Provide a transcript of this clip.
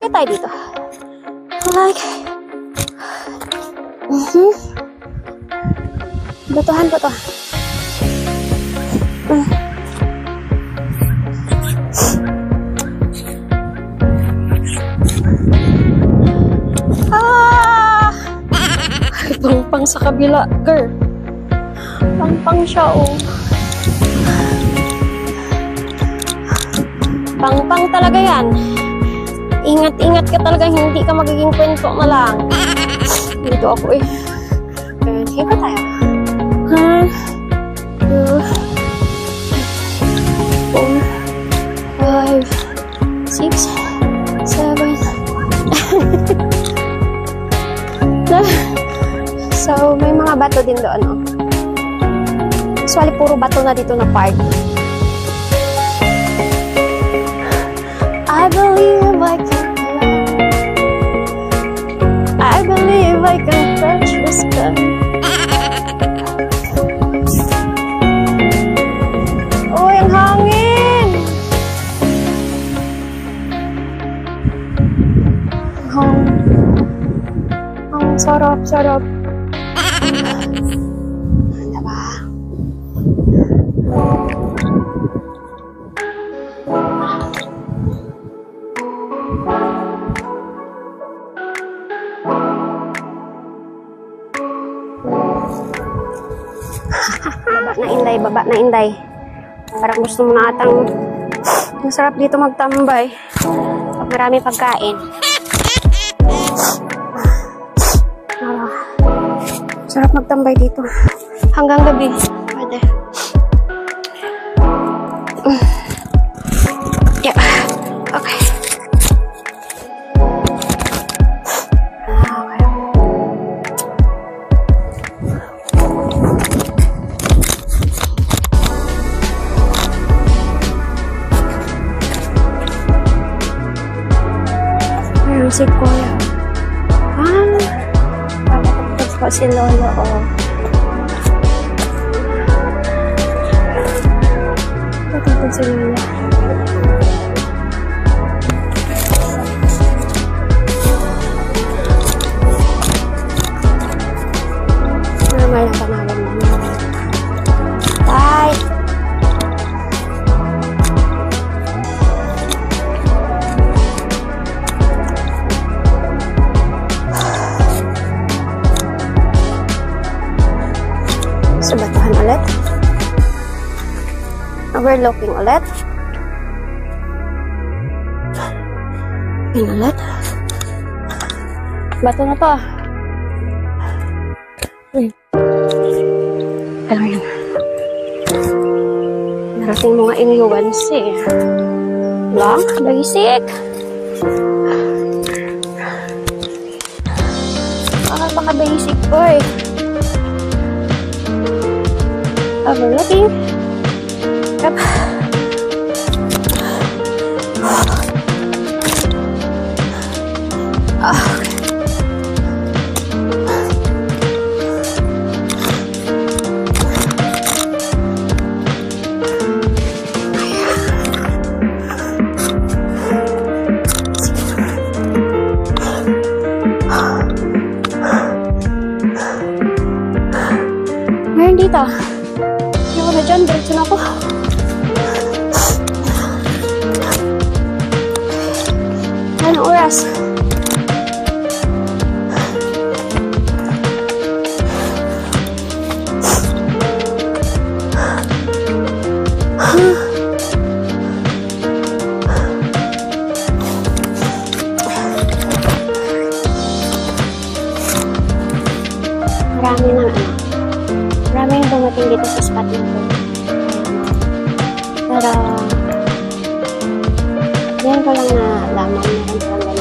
Kaya tayo dito. Like. Butuhan po to. Pang sa kabila, girl. Pang siya, oh. Pang talaga yan. Ingat-ingat ka talaga, hindi ka magiging kwento na lang. Dito ako eh. And higa tayo. 1, 2, 4, 5, 6, 7. So, may mga bato din doon, oh. Actually, puro bato na dito na part. I believe I can fly. I believe I can touch the sky. Oh, yung hangin! Ang sarap-sarap. Ano ba? Baba na inday. Parang gusto mo na atang masarap dito magtambay pag marami pagkain. Sarap magtambay dito hanggang gabi. Pwede. Yeah. Okay. Si Kuya. Tapos po si Lolo, oh. Tapos si Lolo. Normal na tamagan mo. Bye! Sa batuhan ulit. Overlooking ulit. Yan ulit. Bato na to. Alam yan. Narating mga inyuans eh. Lang, basic. Baka-basic boy. Overlooking. Up. Meron dito. Ayoko na dyan. Diretso na ako. Anong oras? Marami ng marami yung dumating dito sa spot nito. Pero yan ko lang na lamang meron silang